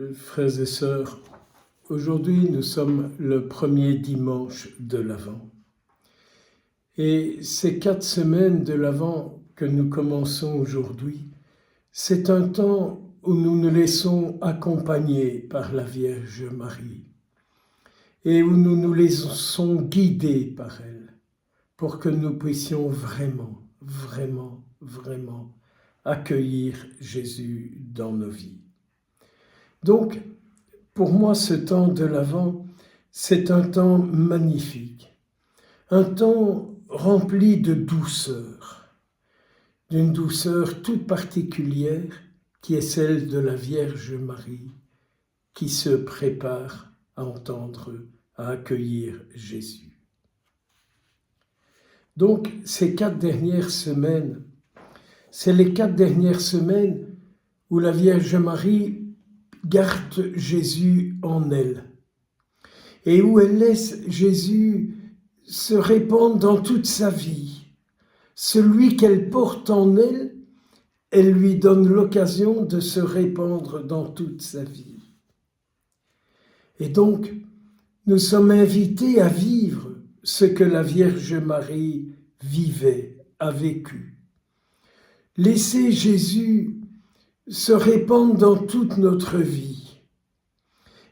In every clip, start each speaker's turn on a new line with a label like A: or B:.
A: Frères et sœurs, aujourd'hui nous sommes le premier dimanche de l'Avent. Et ces 4 semaines de l'Avent que nous commençons aujourd'hui, c'est un temps où nous nous laissons accompagner par la Vierge Marie et où nous nous laissons guider par elle pour que nous puissions vraiment accueillir Jésus dans nos vies. Donc, pour moi, ce temps de l'Avent, c'est un temps magnifique, un temps rempli de douceur, d'une douceur toute particulière qui est celle de la Vierge Marie, qui se prépare à à accueillir Jésus. Donc, ces 4 dernières semaines, c'est les 4 dernières semaines où la Vierge Marie garde Jésus en elle et où elle laisse Jésus se répandre dans toute sa vie. Celui qu'elle porte en elle, elle lui donne l'occasion de se répandre dans toute sa vie. Et donc, nous sommes invités à vivre ce que la Vierge Marie vivait, a vécu. Laisser Jésus se répandre dans toute notre vie.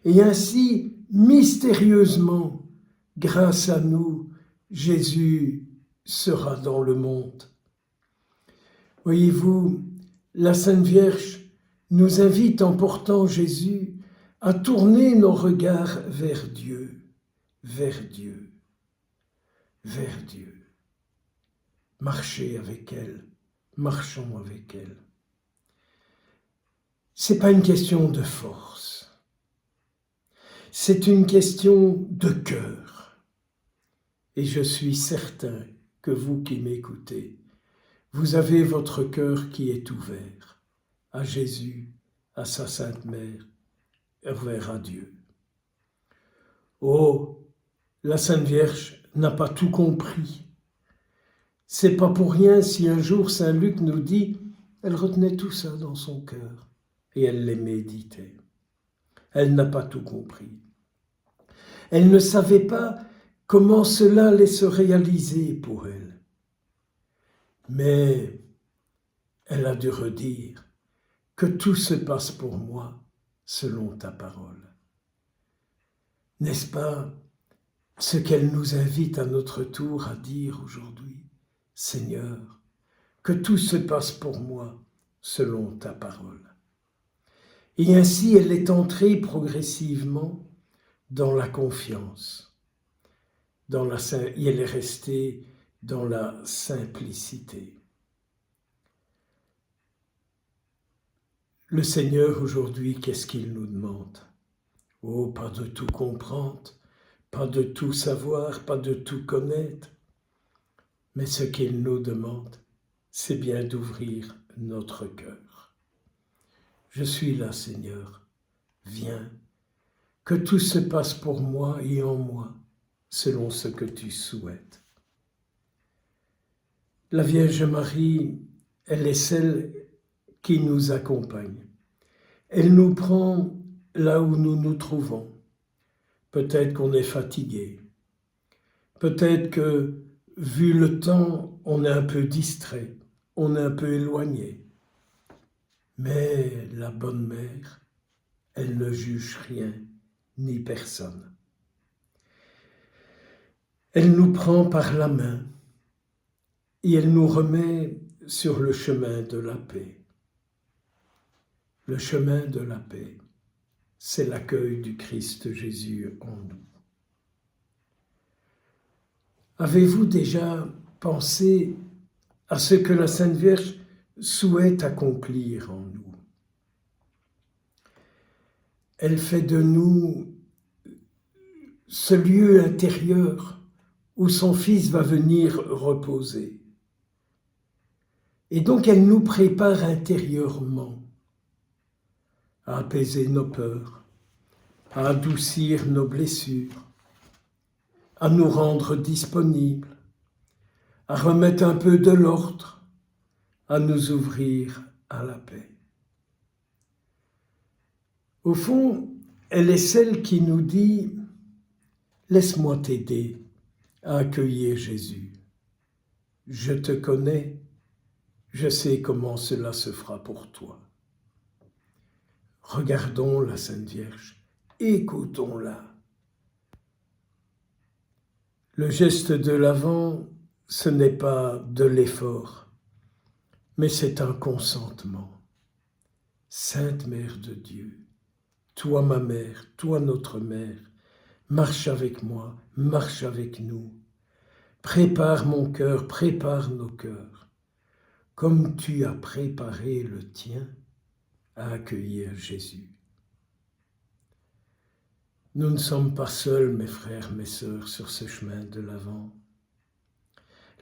A: Et ainsi, mystérieusement, grâce à nous, Jésus sera dans le monde. Voyez-vous, la Sainte Vierge nous invite en portant Jésus à tourner nos regards vers Dieu, vers Dieu, vers Dieu. Marcher avec elle, marchons avec elle. C'est pas une question de force, c'est une question de cœur. Et je suis certain que vous qui m'écoutez, vous avez votre cœur qui est ouvert à Jésus, à sa Sainte Mère, ouvert à Dieu. Oh, la Sainte Vierge n'a pas tout compris. C'est pas pour rien si un jour Saint Luc nous dit, elle retenait tout ça dans son cœur. Et elle les méditait. Elle n'a pas tout compris. Elle ne savait pas comment cela allait se réaliser pour elle. Mais elle a dû redire que tout se passe pour moi selon ta parole. N'est-ce pas ce qu'elle nous invite à notre tour à dire aujourd'hui? Seigneur, que tout se passe pour moi selon ta parole. Et ainsi, elle est entrée progressivement dans la confiance, et elle est restée dans la simplicité. Le Seigneur, aujourd'hui, qu'est-ce qu'il nous demande? Oh, pas de tout comprendre, pas de tout savoir, pas de tout connaître, mais ce qu'il nous demande, c'est bien d'ouvrir notre cœur. Je suis là, Seigneur, viens, que tout se passe pour moi et en moi, selon ce que tu souhaites. La Vierge Marie, elle est celle qui nous accompagne. Elle nous prend là où nous nous trouvons. Peut-être qu'on est fatigué. Peut-être que, vu le temps, on est un peu distrait, on est un peu éloigné. Mais la bonne mère, elle ne juge rien ni personne. Elle nous prend par la main et elle nous remet sur le chemin de la paix. Le chemin de la paix, c'est l'accueil du Christ Jésus en nous. Avez-vous déjà pensé à ce que la Sainte Vierge souhaite accomplir en nous? Elle fait de nous ce lieu intérieur où son Fils va venir reposer. Et donc elle nous prépare intérieurement à apaiser nos peurs, à adoucir nos blessures, à nous rendre disponibles, à remettre un peu de l'ordre, à nous ouvrir à la paix. Au fond, elle est celle qui nous dit « Laisse-moi t'aider à accueillir Jésus. Je te connais, je sais comment cela se fera pour toi. » Regardons la Sainte Vierge, écoutons-la. Le geste de l'Avent, ce n'est pas de l'effort, mais c'est un consentement. Sainte Mère de Dieu, toi ma mère, toi notre mère, marche avec moi, marche avec nous. Prépare mon cœur, prépare nos cœurs, comme tu as préparé le tien à accueillir Jésus. Nous ne sommes pas seuls, mes frères, mes sœurs, sur ce chemin de l'Avent.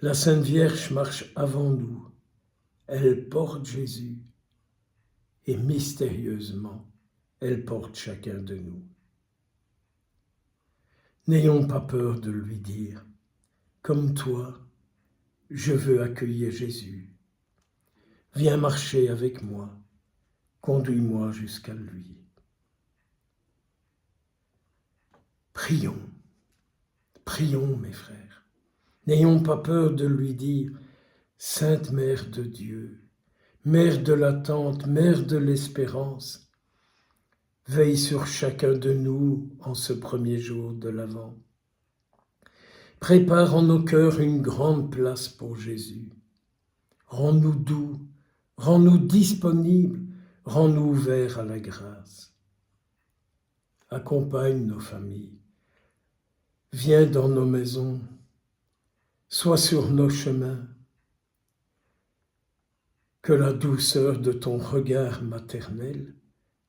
A: La Sainte Vierge marche avant nous. Elle porte Jésus et mystérieusement, elle porte chacun de nous. N'ayons pas peur de lui dire, comme toi, je veux accueillir Jésus. Viens marcher avec moi, conduis-moi jusqu'à lui. Prions, prions mes frères. N'ayons pas peur de lui dire, Sainte Mère de Dieu, Mère de l'attente, Mère de l'espérance, veille sur chacun de nous en ce premier jour de l'Avent. Prépare en nos cœurs une grande place pour Jésus. Rends-nous doux, rends-nous disponibles, rends-nous ouverts à la grâce. Accompagne nos familles. Viens dans nos maisons. Sois sur nos chemins. Que la douceur de ton regard maternel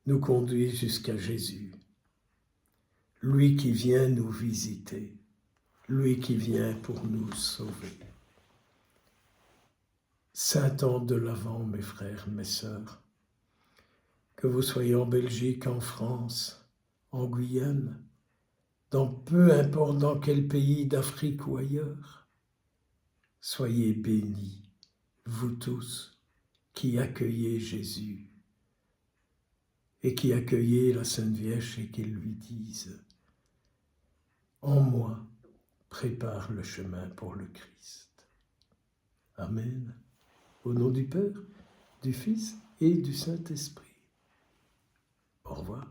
A: nous conduise jusqu'à Jésus. Lui qui vient nous visiter. Lui qui vient pour nous sauver. Saint temps de l'Avent, mes frères, mes sœurs, que vous soyez en Belgique, en France, en Guyane, dans peu importe dans quel pays d'Afrique ou ailleurs, soyez bénis, vous tous qui accueillez Jésus et qui accueillez la Sainte Vierge et qui lui disent « En moi, prépare le chemin pour le Christ. » Amen. Au nom du Père, du Fils et du Saint-Esprit. Au revoir.